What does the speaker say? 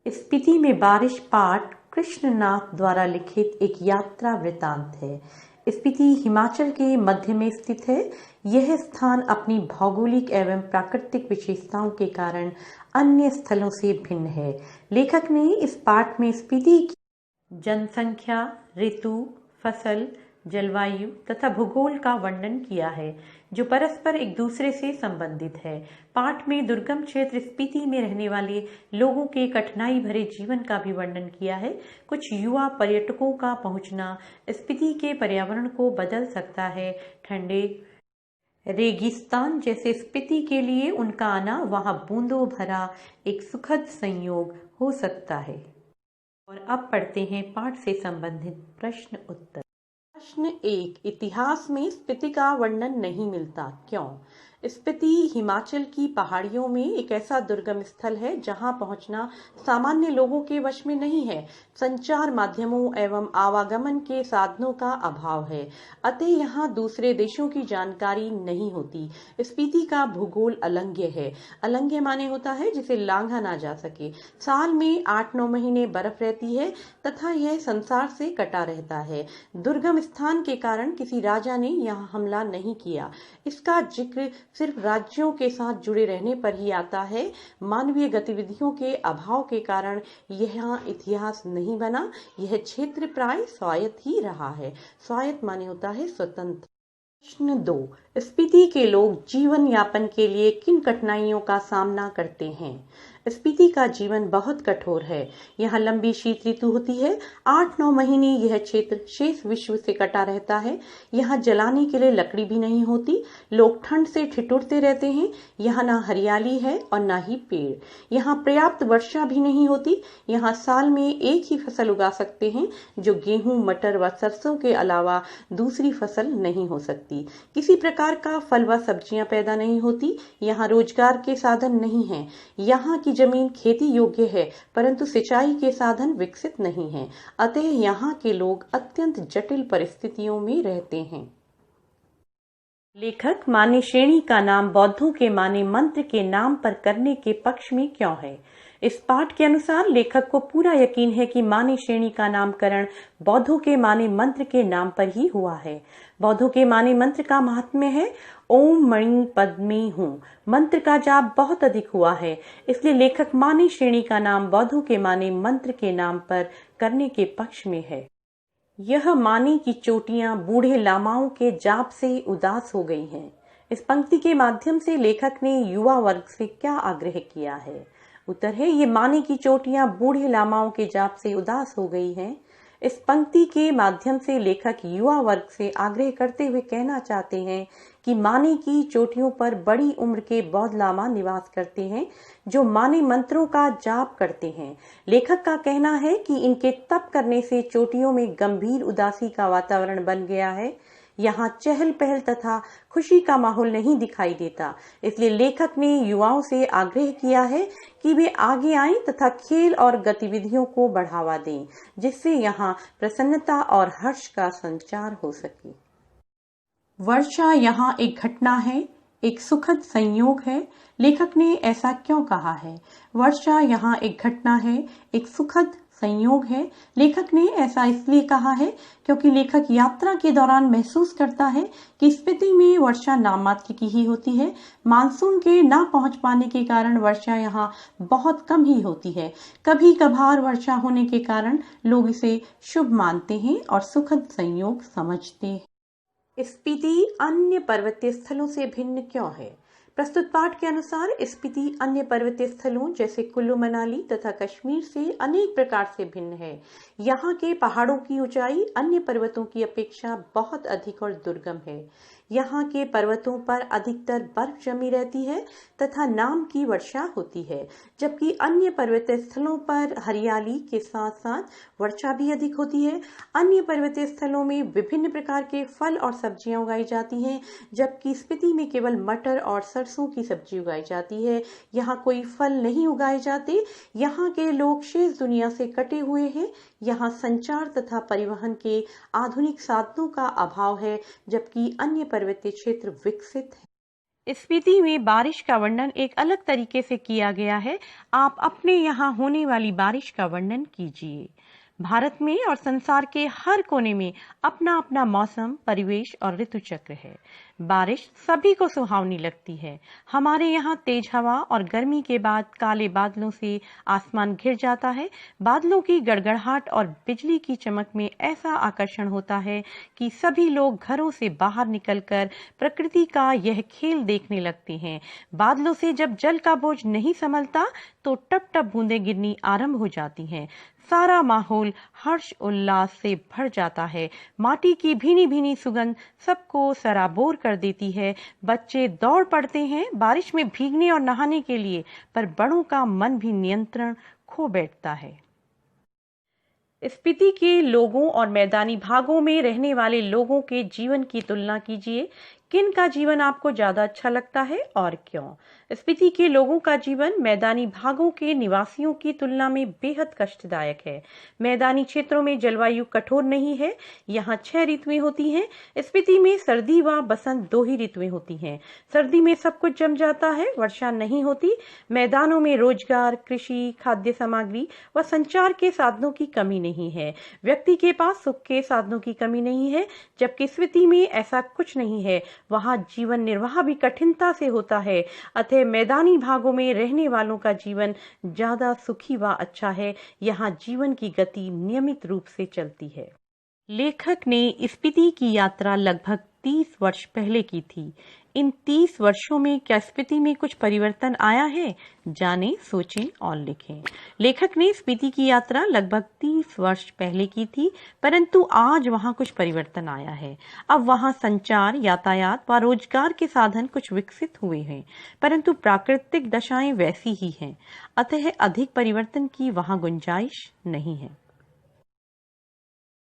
स्पीति में बारिश पाठ कृष्णनाथ द्वारा लिखित एक यात्रा वृतांत है। स्पीति हिमाचल के मध्य में स्थित है। यह स्थान अपनी भौगोलिक एवं प्राकृतिक विशेषताओं के कारण अन्य स्थलों से भिन्न है। लेखक ने इस पाठ में स्पीति की जनसंख्या, ऋतु, फसल, जलवायु तथा भूगोल का वर्णन किया है, जो परस्पर एक दूसरे से संबंधित है। पाठ में दुर्गम क्षेत्र स्पीति में रहने वाले लोगों के कठिनाई भरे जीवन का भी वर्णन किया है। कुछ युवा पर्यटकों का पहुंचना स्पीति के पर्यावरण को बदल सकता है। ठंडे रेगिस्तान जैसे स्पीति के लिए उनका आना वहां बूंदों भरा एक सुखद संयोग हो सकता है। और अब पढ़ते हैं पाठ से संबंधित प्रश्न उत्तर। प्रश्न 1, इतिहास में स्पीति का वर्णन नहीं मिलता, क्यों? स्पीति हिमाचल की पहाड़ियों में एक ऐसा दुर्गम स्थल है जहां पहुंचना सामान्य लोगों के वश में नहीं है। संचार माध्यमों एवं आवागमन के साधनों का अभाव है, अतः यहां दूसरे देशों की जानकारी नहीं होती। स्पीति का भूगोल अलंघ्य है। अलंघ्य माने होता है जिसे लांघा ना जा सके। साल में 8-9 महीने बर्फ रहती है तथा यह संसार से कटा रहता है। दुर्गम स्थान के कारण किसी राजा ने यहाँ हमला नहीं किया। इसका जिक्र सिर्फ राज्यों के साथ जुड़े रहने पर ही आता है। मानवीय गतिविधियों के अभाव के कारण यहाँ इतिहास नहीं बना। यह क्षेत्र प्राय स्वायत्त ही रहा है। स्वायत्त माने होता है स्वतंत्र। प्रश्न 2, स्पीति के लोग जीवन यापन के लिए किन कठिनाइयों का सामना करते हैं? स्पीति का जीवन बहुत कठोर है। यहाँ लंबी शीत ऋतु होती है। 8-9 महीने यह क्षेत्र शेष विश्व से कटा रहता है। यहाँ जलाने के लिए लकड़ी भी नहीं होती। लोग ठंड से ठिठुरते रहते हैं। यहाँ ना हरियाली है और ना ही पेड़। यहाँ पर्याप्त वर्षा भी नहीं होती। यहाँ साल में एक ही फसल उगा सकते हैं, जो गेहूं, मटर व सरसों के अलावा दूसरी फसल नहीं हो सकती। किसी प्रकार का फल व सब्जियां पैदा नहीं होती। यहाँ रोजगार के साधन नहीं है। यहाँ की जमीन खेती योग्य है, परंतु सिंचाई के साधन विकसित नहीं हैं। अतः यहाँ के लोग अत्यंत जटिल परिस्थितियों में रहते हैं। लेखक माने श्रेणी का नाम बौद्धों के माने मंत्र के नाम पर करने के पक्ष में क्यों है? इस पाठ के अनुसार लेखक को पूरा यकीन है कि माने श्रेणी का नामकरण बौद्धों के माने मंत्र के नाम पर ही हुआ है। बौद्धों के माने मंत्र का महात्म्य है ओम मणि पद्मी हूँ। मंत्र का जाप बहुत अधिक हुआ है, इसलिए लेखक माने श्रेणी का नाम बौद्धों के माने मंत्र के नाम पर करने के पक्ष में है। यह माने की चोटियां बूढ़े लामाओं के जाप से उदास हो गई हैं। इस पंक्ति के माध्यम से लेखक ने युवा वर्ग से क्या आग्रह किया है? उत्तर है, ये माने की चोटियां बूढ़े लामाओं के जाप से उदास हो गई हैं। इस पंक्ति के माध्यम से लेखक युवा वर्ग से आग्रह करते हुए कहना चाहते हैं कि माने की चोटियों पर बड़ी उम्र के बौद्ध लामा निवास करते हैं, जो माने मंत्रों का जाप करते हैं। लेखक का कहना है कि इनके तप करने से चोटियों में गंभीर उदासी का वातावरण बन गया है। यहाँ चहल पहल तथा खुशी का माहौल नहीं दिखाई देता। इसलिए लेखक ने युवाओं से आग्रह किया है कि वे आगे आएं तथा खेल और गतिविधियों को बढ़ावा दें, जिससे यहाँ प्रसन्नता और हर्ष का संचार हो सके। वर्षा यहाँ एक घटना है, एक सुखद संयोग है। लेखक ने ऐसा क्यों कहा है? वर्षा यहाँ एक घटना है, एक सुखद संयोग है। लेखक ने ऐसा इसलिए कहा है क्योंकि लेखक यात्रा के दौरान महसूस करता है कि स्पीति में वर्षा नाममात्र की ही होती है। मानसून के ना पहुंच पाने के कारण वर्षा यहाँ बहुत कम ही होती है। कभी कभार वर्षा होने के कारण लोग इसे शुभ मानते हैं और सुखद संयोग समझते हैं। स्पीति अन्य पर्वतीय स्थलों से भिन्न क्यों है? प्रस्तुत पाठ के अनुसार स्पीति अन्य पर्वतीय स्थलों जैसे कुल्लू मनाली तथा कश्मीर से अनेक प्रकार से भिन्न है। यहाँ के पहाड़ों की ऊंचाई अन्य पर्वतों की अपेक्षा बहुत अधिक और दुर्गम है। यहाँ के पर्वतों पर अधिकतर बर्फ जमी रहती है तथा नाम की वर्षा होती है, जबकि अन्य पर्वतीय स्थलों पर हरियाली के साथ साथ वर्षा भी अधिक होती है। अन्य पर्वतीय स्थलों में विभिन्न प्रकार के फल और सब्जियां उगाई जाती हैं, जबकि स्पीति में केवल मटर और सरसों की सब्जी उगाई जाती है। यहाँ कोई फल नहीं उगाए जाते। यहाँ के लोग शेष दुनिया से कटे हुए हैं। यहाँ संचार तथा परिवहन के आधुनिक साधनों का अभाव है, जबकि अन्य पर्वतीय क्षेत्र विकसित है। स्पीति में बारिश का वर्णन एक अलग तरीके से किया गया है। आप अपने यहाँ होने वाली बारिश का वर्णन कीजिए। भारत में और संसार के हर कोने में अपना अपना मौसम, परिवेश और ऋतु चक्र है। बारिश सभी को सुहावनी लगती है। हमारे यहाँ तेज हवा और गर्मी के बाद काले बादलों से आसमान घिर जाता है। बादलों की गड़गड़ाहट और बिजली की चमक में ऐसा आकर्षण होता है कि सभी लोग घरों से बाहर निकलकर प्रकृति का यह खेल देखने लगते हैं। बादलों से जब जल का बोझ नहीं संभलता तो टप टप बूंदें गिरनी आरंभ हो जाती हैं। सारा माहौल हर्ष उल्लास से भर जाता है। माटी की भीनी भीनी सुगंध सबको सराबोर कर देती है। बच्चे दौड़ पड़ते हैं बारिश में भीगने और नहाने के लिए, पर बड़ों का मन भी नियंत्रण खो बैठता है। स्पीति के लोगों और मैदानी भागों में रहने वाले लोगों के जीवन की तुलना कीजिए। किन का जीवन आपको ज्यादा अच्छा लगता है और क्यों? स्पीति के लोगों का जीवन मैदानी भागों के निवासियों की तुलना में बेहद कष्टदायक है। मैदानी क्षेत्रों में जलवायु कठोर नहीं है। यहाँ 6 ऋतुएं होती हैं। स्पीति में सर्दी व बसंत 2 ही ऋतुएं होती हैं। सर्दी में सब कुछ जम जाता है, वर्षा नहीं होती। मैदानों में रोजगार, कृषि, खाद्य सामग्री व संचार के साधनों की कमी नहीं है। व्यक्ति के पास सुख के साधनों की कमी नहीं है, जबकि स्पीति में ऐसा कुछ नहीं है। वहां जीवन निर्वाह भी कठिनता से होता है। अतः मैदानी भागों में रहने वालों का जीवन ज्यादा सुखी व अच्छा है। यहाँ जीवन की गति नियमित रूप से चलती है। लेखक ने स्पीति की यात्रा लगभग 30 वर्ष पहले की थी। इन 30 वर्षों में क्या स्पीति में कुछ परिवर्तन आया है? जानें, सोचें और लिखें। लेखक ने स्पीति की यात्रा लगभग 30 वर्ष पहले की थी, परंतु आज वहां कुछ परिवर्तन आया है। अब वहां संचार, यातायात व रोजगार के साधन कुछ विकसित हुए हैं, परंतु प्राकृतिक दशाएं वैसी ही हैं। अतः अधिक परिवर्तन की वहां गुंजाइश नहीं है।